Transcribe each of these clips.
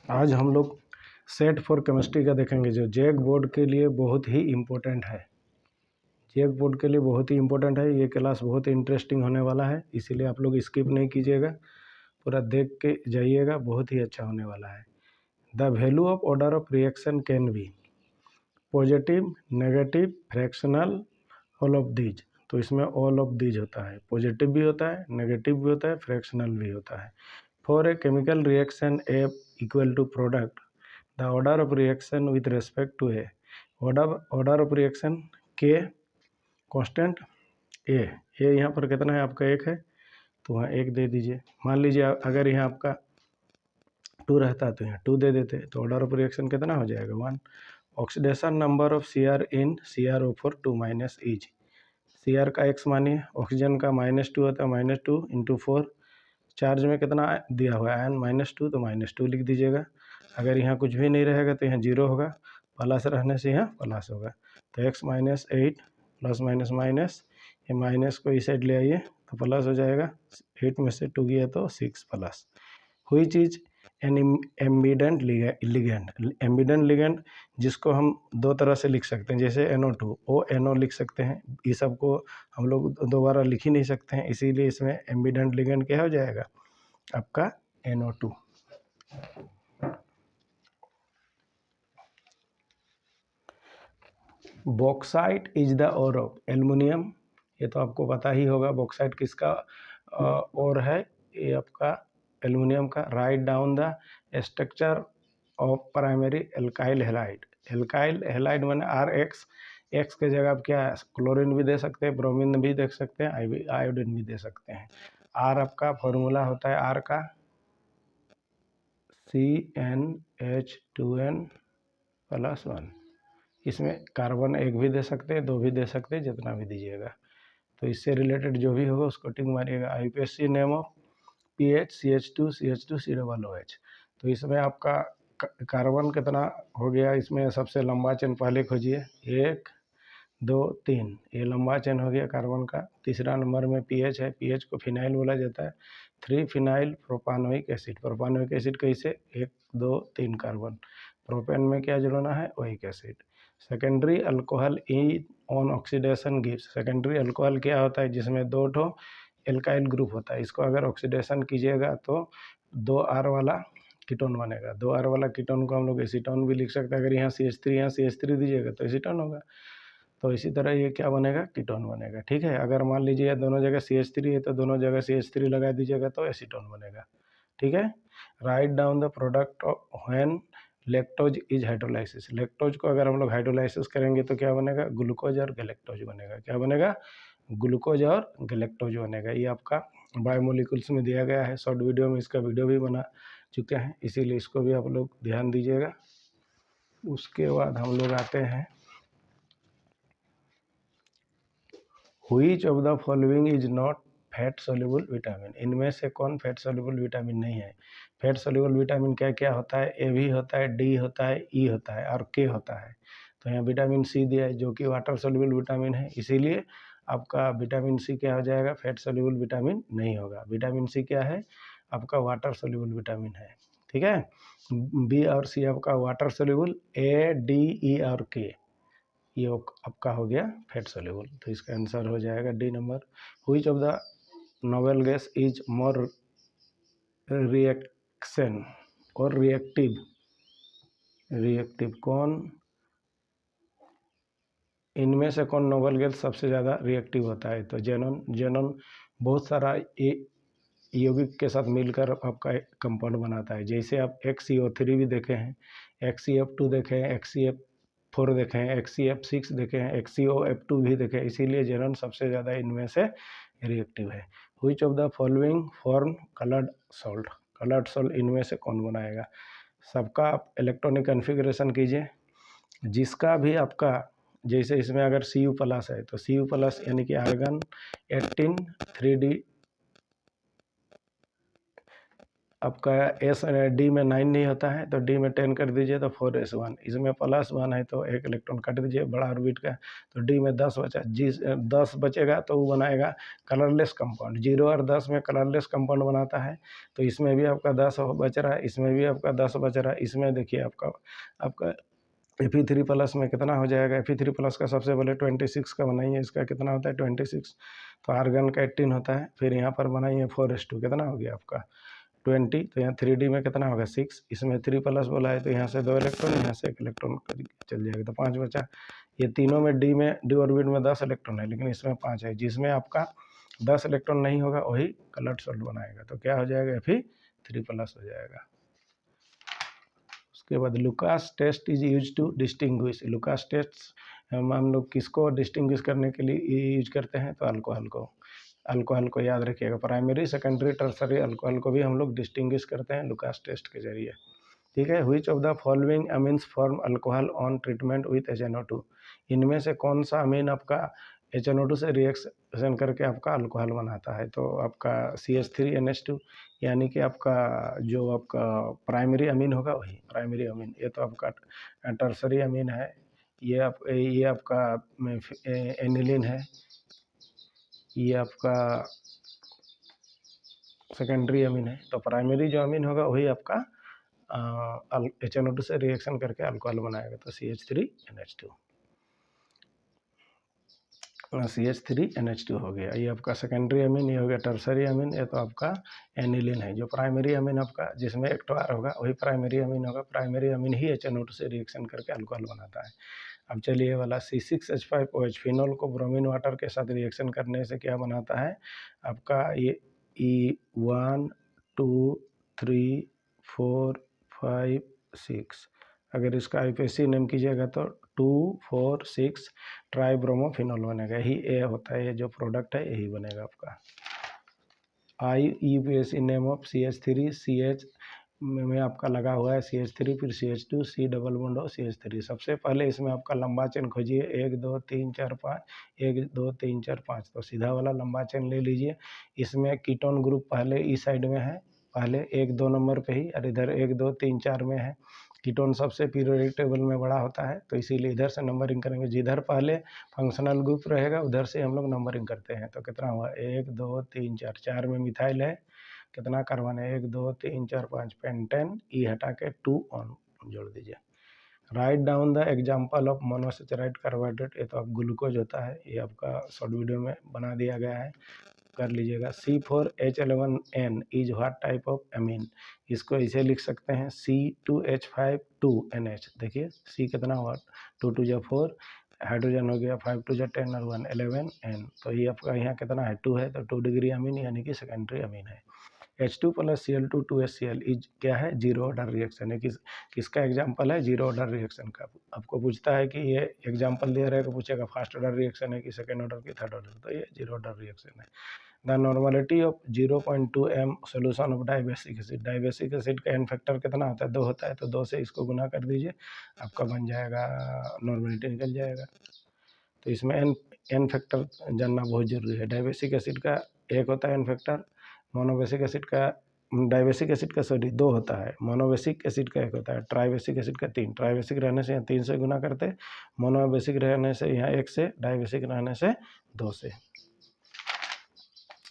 आज हम लोग सेट फॉर केमिस्ट्री का देखेंगे, जो जेक बोर्ड के लिए बहुत ही इम्पोर्टेंट है। जेक बोर्ड के लिए बहुत ही इम्पोर्टेंट है। ये क्लास बहुत ही इंटरेस्टिंग होने वाला है, इसीलिए आप लोग स्किप नहीं कीजिएगा, पूरा देख के जाइएगा, बहुत ही अच्छा होने वाला है। The value of order of reaction can be positive, negative, fractional, all of these. तो इसमें ऑल ऑफ दीज होता है, पॉजिटिव भी होता है, नेगेटिव भी होता है, फ्रैक्शनल भी होता है। For a chemical reaction A equal to product, the order of reaction with respect to A, order of reaction के कांस्टेंट ए यहाँ पर कितना है आपका, एक है, तो वहाँ एक दे दीजिए। मान लीजिए अगर यहाँ आपका 2 रहता तो यहाँ 2 दे देते, तो ऑर्डर ऑफ रिएक्शन कितना हो जाएगा 1। Oxidation number of Cr in CrO4 2 minus is, Cr का x मानिए, ऑक्सीजन का -2 होता है, -2 × 4, चार्ज में कितना दिया हुआ है आयन -2, तो -2 लिख दीजिएगा। अगर यहाँ कुछ भी नहीं रहेगा तो यहाँ 0 होगा, प्लस रहने से यहाँ प्लस होगा, तो x - 8 प्लस माइनस माइनस, ये माइनस को इस साइड ले आइए तो प्लस हो जाएगा, 8 में से 2 गया तो 6 प्लस। हुई चीज़ an ambident ligand, ambident ligand जिसको हम दो तरह से लिख सकते हैं, जैसे NO2 ONO लिख सकते हैं, ये सब को हम लोग दोबारा लिख ही नहीं सकते हैं, इसीलिए इसमें एम्बिडेंट लिगेंड क्या हो जाएगा आपका NO2। Bauxite is the ore of aluminium, ये तो आपको पता ही होगा बॉक्साइट किसका और है, ये आपका एल्युमिनियम का। Right down the structure of primary alkyl halide, alkyl halide मैंने RX, एक्स के जगह आप क्या क्लोरीन भी दे सकते हैं, ब्रोमीन भी दे सकते हैं, आयोडीन भी दे सकते हैं। R आपका फॉर्मूला होता है R का CnH2n+1, इसमें कार्बन एक भी दे सकते हैं, 2 भी दे सकते हैं, जितना भी दीजिएगा। तो इससे रिलेटेड जो भी होगा उसको टिक मारिएगा। IUPAC name of PH CH2 CH2 COOH। तो इसमें आपका कार्बन कितना हो गया, इसमें सबसे लंबा चेन पहले खोजिए, 1 2 3, ये लंबा चेन हो गया कार्बन का। तीसरा नंबर में PH है, PH को फिनाइल बोला जाता है, 3 phenyl propanoic acid. Propanoic acid कैसे, 1 2 3 कार्बन, प्रोपेन में क्या जुड़ना है, oic acid. Secondary alcohol in on oxidation gives, secondary alcohol क्या होता है, जिसमें 2 ठो एल्काइल ग्रुप होता है, इसको अगर ऑक्सीडेशन कीजिएगा तो 2R वाला कीटोन बनेगा। 2R वाला कीटोन को हम लोग एसीटोन भी लिख सकते हैं, अगर यहाँ CH3 दीजिएगा तो एसीटोन होगा। तो इसी तरह ये क्या बनेगा, कीटोन बनेगा। ठीक है, अगर मान लीजिए दोनों जगह CH3 है तो दोनों जगह CH3 लगा दीजिएगा तो एसीटोन बनेगा। ठीक है। Right down the product of when lactose is hydrolysis, lactose को अगर हम लोग हाइड्रोलाइसिस करेंगे तो क्या बनेगा, ग्लूकोज और गैलेक्टोज बनेगा। क्या बनेगा, ग्लूकोज और गैलेक्टोज बनेगा। ये आपका बायोमोलिकुल्स में दिया गया है, शॉर्ट वीडियो में इसका वीडियो भी बना चुके हैं, इसीलिए इसको भी आप लोग ध्यान दीजिएगा। उसके बाद हम लोग आते हैं, which of the following is not fat soluble vitamin, इनमें से कौन फैट सोल्यूबल विटामिन नहीं है। फैट सोल्यूबल विटामिन क्या क्या होता है, ए भी होता है, डी होता है, ई होता है और के होता है। तो यहाँ विटामिन सी दिया है जो कि वाटर सोल्यूबल विटामिन है, इसीलिए आपका विटामिन सी क्या हो जाएगा, फैट सोल्यूबल विटामिन नहीं होगा। विटामिन सी क्या है आपका, वाटर सोल्यूबल विटामिन है। ठीक है, बी और सी आपका water soluble, A D E और के ये आपका हो गया फैट सोल्यूबल। तो इसका आंसर हो जाएगा D number. Which of the noble gas is more reaction और रिएक्टिव, कौन इनमें से कौन नोबेल गैस सबसे ज़्यादा रिएक्टिव होता है, तो जेनोन। जेनोन बहुत सारा यौगिक के साथ मिलकर आपका कंपाउंड बनाता है, जैसे आप XCO3 भी देखे हैं, XCF2 देखे हैं, XCF4 देखे हैं, XCF6 देखे हैं, XCOF2 भी देखे हैं, इसीलिए जेनोन सबसे ज़्यादा इनमें से रिएक्टिव है। Which of the following form coloured salt, coloured salt इनमें से कौन बनाएगा। सबका आप इलेक्ट्रॉनिक कन्फिग्रेशन कीजिए, जिसका भी आपका, जैसे इसमें अगर Cu+ है तो Cu+ यानी कि आर्गन 18 3D आपका एस डी में 9 नहीं होता है तो डी में 10 कर दीजिए तो 4s1, इसमें +1 है तो एक इलेक्ट्रॉन काट दीजिए बड़ा ऑर्बिट का, तो डी में 10 बचा, 10 बचेगा तो वो बनाएगा कलरलेस कंपाउंड। 0 और 10 में कलरलेस कंपाउंड बनाता है, तो इसमें भी आपका 10 बच रहा है, इसमें भी आपका 10 बच रहा है। इसमें देखिए आपका Fe3+ में कितना हो जाएगा, Fe3+ का सबसे पहले 26 का बनाइए, इसका कितना होता है 26, तो आर्गन का 18 होता है। फिर यहाँ पर बनाइए 4s2, कितना हो गया आपका 20, तो यहाँ 3D में कितना होगा 6, इसमें 3+ बोला है तो यहाँ से 2 इलेक्ट्रॉन, यहाँ से 1 इलेक्ट्रॉन चल जाएगा, तो 5 बचा। ये तीनों में डी ऑर्बिट में 10 इलेक्ट्रॉन है, लेकिन इसमें 5 है, जिसमें आपका 10 इलेक्ट्रॉन नहीं होगा वही कलर्ड सॉल्ट बनाएगा, तो क्या हो जाएगा Fe3+ हो जाएगा। उसके बाद Lucas test is use to distinguish. Lucas test हम लोग किसको डिस्टिंग्विश करने के लिए यूज करते हैं, तो अल्कोहल को याद रखिएगा। प्राइमरी सेकेंडरी टर्सरी अल्कोहल को भी हम लोग डिस्टिंग्विश करते हैं लुकास टेस्ट के जरिए, ठीक है। Which of the following amines form alcohol on treatment with HNO2, इनमें से कौन सा अमीन आपका HNO2 से रिएक्शन करके आपका अल्कोहल बनाता है, तो आपका CH3NH2, यानी कि आपका जो आपका प्राइमरी अमीन होगा वही प्राइमरी अमीन। ये तो आपका टर्सरी अमीन है, ये आपका एनिलीन है, ये आपका सेकेंडरी अमीन है। तो प्राइमरी जो अमीन होगा वही आपका HNO2 से रिएक्शन करके अल्कोहल बनाएगा, तो CH3NH2 CH3NH2 हो गया। ये आपका सेकेंडरी अमीन, ये हो गया टर्सरी अमीन, ये तो आपका एनिलीन है। जो प्राइमरी अमीन आपका जिसमें एक R होगा वही प्राइमरी अमीन होगा, प्राइमरी अमीन ही HNO2 से रिएक्शन करके अल्कोहल बनाता है। अब चलिए वाला C6H5OH, फिनोल को ब्रोमीन वाटर के साथ रिएक्शन करने से क्या बनाता है आपका, ये E1 2 3 4 5 6, अगर इसका IUPAC नेम कीजिएगा तो 2 4 6 ट्राइब्रोमोफिनोल बनेगा, यही ए होता है, ये जो प्रोडक्ट है यही बनेगा आपका। IUPAC नेम ऑफ CH3CH में आपका लगा हुआ है CH3, फिर CH2, C डबल बॉन्ड और CH3। सबसे पहले इसमें आपका लंबा चेन खोजिए, 1 2 3 4 5, 1 2 3 4 5, तो सीधा वाला लंबा चेन ले लीजिए। इसमें कीटोन ग्रुप पहले इस साइड में है, पहले 1 2 नंबर पे ही, और इधर 1 2 3 4 में है। कीटोन सबसे पीरियोडिक टेबल में बड़ा होता है, तो इसीलिए इधर से नंबरिंग करेंगे, जिधर पहले फंक्शनल ग्रुप रहेगा उधर से हम लोग नंबरिंग करते हैं। तो कितना हुआ 1 2 3 4, 4 में मिथाइल है, कितना कार्बन है 1 2 3 4 5, पेंटेन, ई हटा के 2 ऑन जोड़ दीजिए। Write down the example of monosaccharide carbohydrate, ये तो आप ग्लूकोज होता है, ये आपका शॉर्ट वीडियो में बना दिया गया है, कर लीजिएगा। C4H11N is what type of amine, इसको इसे लिख सकते हैं C2H5 2NH। देखिए C कितना हुआ 2 2 जा 4, हाइड्रोजन हो गया 5 2 जा 10 और 1 11N, तो ये आपका यहाँ कितना है 2 है, तो 2 डिग्री अमीन यानी कि सेकेंडरी अमीन है। H2 + Cl2 2HCl इज क्या है, जीरो ऑर्डर रिएक्शन है। किसका एग्जाम्पल है, जीरो ऑर्डर रिएक्शन का। आपको पूछता है कि ये एग्जाम्पल दे रहेगा, पूछेगा फर्स्ट ऑर्डर रिएक्शन है कि सेकेंड ऑर्डर की थर्ड ऑर्डर, तो ये जीरो ऑर्डर रिएक्शन है। The normality of 0.2 m solution of dibasic acid, dibasic acid का एन फैक्टर कितना होता है 2 होता है, तो 2 से इसको गुना कर दीजिए, आपका बन जाएगा नॉर्मलिटी निकल जाएगा। तो इसमें एन फैक्टर जानना बहुत जरूरी है। डाइबेसिक एसिड का 1 होता है एन फैक्टर, मोनोबेसिक एसिड का डाइबेसिक एसिड का 2 होता है, मोनोबेसिक एसिड का 1 होता है, ट्राइबेसिक एसिड का 3, ट्राइबेसिक रहने से यहाँ 3 से गुना करते, मोनोबेसिक रहने से यहाँ 1 से, डाइबेसिक रहने से 2 से।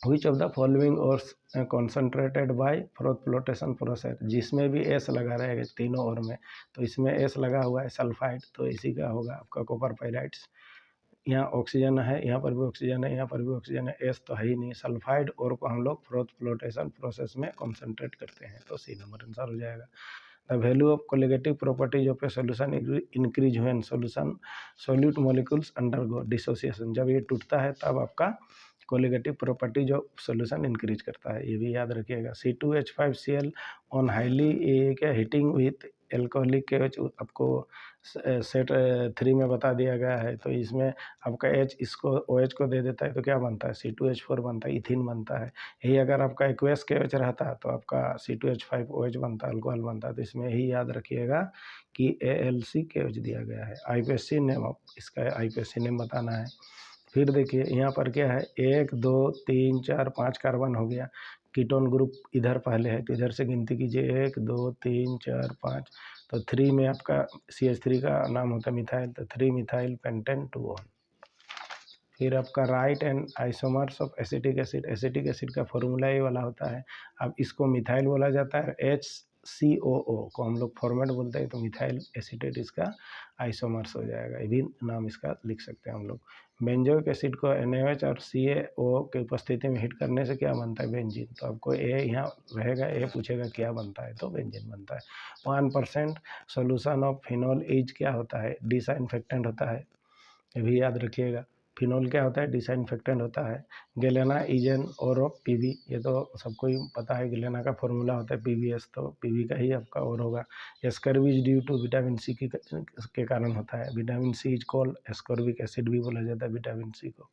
Which of the following ores concentrated by flotation process, जिसमें भी S लगा रहेगा तीनों ओर में, तो इसमें S लगा हुआ है सल्फाइड, तो इसी का होगा आपका कॉपर पाइराइड्स। यहाँ ऑक्सीजन है, यहाँ पर भी ऑक्सीजन है, यहाँ पर भी ऑक्सीजन है, S तो है ही नहीं। सल्फाइड और को हम लोग फ्लोटेशन प्रोसेस में कॉन्सेंट्रेट करते हैं, तो C नंबर आंसर हो जाएगा। The value of colligative properties of a solution increase when solution solute molecules undergo dissociation, जब ये टूटता है तब आपका कोलिगेटिव प्रॉपर्टी जो सोल्यूशन इंक्रीज करता है, ये भी याद रखिएगा। C2H5Cl ऑन हाईली क्या हीटिंग विथ एल्कोहलिक के आपको सेट 3 में बता दिया गया है, तो इसमें आपका H इसको OH को दे देता है तो क्या बनता है C2H4 बनता है, इथिन बनता है। यही अगर आपका एक्वेस KOH रहता है तो आपका C2H5OH बनता है, अल्कोहल बनता है। तो इसमें यही याद रखिएगा कि AlCKOH दिया गया है। IUPAC नेम, इसका IUPAC नेम बताना है। फिर देखिए यहाँ पर क्या है 1 2 3 4 5 कार्बन हो गया, कीटोन ग्रुप इधर पहले है तो इधर से गिनती कीजिए 1 2 3 4 5। तो 3 में आपका CH3 का नाम होता है मिथाइल, तो 3 मिथाइल पेंटेन 2 ऑन। फिर आपका right and isomers of acetic acid, acetic acid का फॉर्मूला ये वाला होता है। अब इसको मिथाइल बोला जाता है, HCOO को हम लोग फॉर्मेट बोलते हैं, तो मिथाइल एसिटेट इसका आइसोमर्स हो जाएगा, ये भी नाम इसका लिख सकते हैं हम लोग। बेंजोइक एसिड को NaOH और CaO की उपस्थिति में हिट करने से क्या बनता है, बेंजीन। तो आपको ए यहाँ रहेगा, ए पूछेगा क्या बनता है, तो बेंजीन बनता है। 1% सोल्यूशन ऑफ फिनोल इज क्या होता है, डिसइंफेक्टेंट होता है, ये भी याद रखिएगा। फिनोल क्या होता है, डिसइंफेक्टेंट होता है। गेलेना इज एन और ऑफ PV, ये तो सबको ही पता है, गेलेना का फॉर्मूला होता है PVS, तो PV का ही आपका और होगा। Ascorbic due to vitamin C के कारण होता है। Vitamin C is called ascorbic acid भी बोला जाता है विटामिन C को।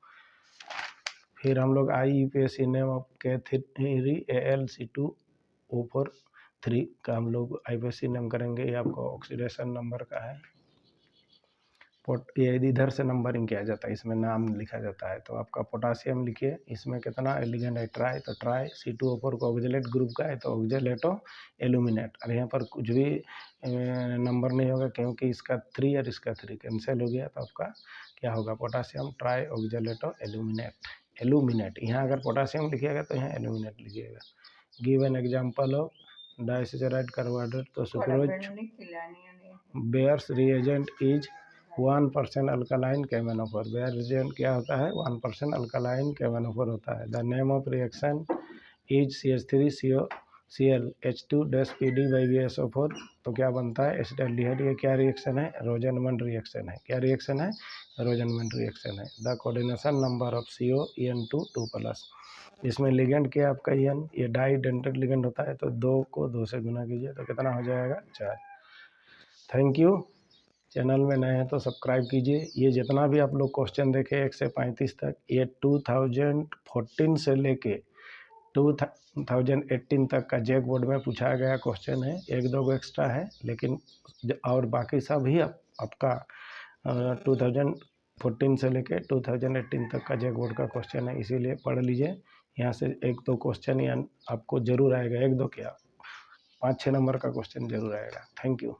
फिर हम लोग IUPAC name of Kaithari AlC2O4 का हम लोग IUPAC नेम करेंगे, ये आपको ऑक्सीडेशन नंबर का है। ये इधर से नंबरिंग किया जाता है, इसमें नाम लिखा जाता है। तो आपका पोटासियम लिखिए, इसमें कितना एलिगेंड है, ट्राई, तो ट्राई C2O4 को ऑक्जेलेट ग्रुप का है, तो ऑक्जेलेटो एल्यूमिनेट। और यहाँ पर कुछ भी नंबर नहीं होगा क्योंकि इसका 3 और इसका 3 कैंसिल हो गया, तो आपका क्या होगा, पोटासियम ट्राई ऑक्जेलेटो एल्यूमिनेट। यहाँ अगर पोटासियम लिखिएगा तो यहाँ एल्यूमिनेट लिखिएगा। Give an example of disaccharide carbohydrate, तो sucrose Baeyer's reagent is 1% alkaline KMnO4। Baeyer reagent क्या होता है, 1% अल्कालाइन KMnO4 होता है। The name of reaction is CH3COCl H2-PD/BSO4, तो क्या बनता है, एसिटाल्डिहाइड। ये क्या रिएक्शन है, रोजनमंड रिएक्शन है। क्या रिएक्शन है, रोजनमंड रिएक्शन है। The coordination number of CO EN2 2+, इसमें लिगेंड क्या आपका EN, ये डाई डेंटेड लिगेंड होता है, तो 2 को 2 से गुना कीजिए तो कितना हो जाएगा, 4। Thank you. चैनल में नए हैं तो सब्सक्राइब कीजिए। ये जितना भी आप लोग क्वेश्चन देखे 1 से 35 तक, ये 2014 से लेके 2018 तक का जैक बोर्ड में पूछा गया क्वेश्चन है। 1-2 को एक्स्ट्रा है, लेकिन और बाकी सब ही आपका 2014 से लेके 2018 तक का जैक बोर्ड का क्वेश्चन है, इसीलिए पढ़ लीजिए। यहाँ से 1-2 क्वेश्चन आपको जरूर आएगा, 1-2 क्या 5-6 नंबर का क्वेश्चन जरूर आएगा। Thank you.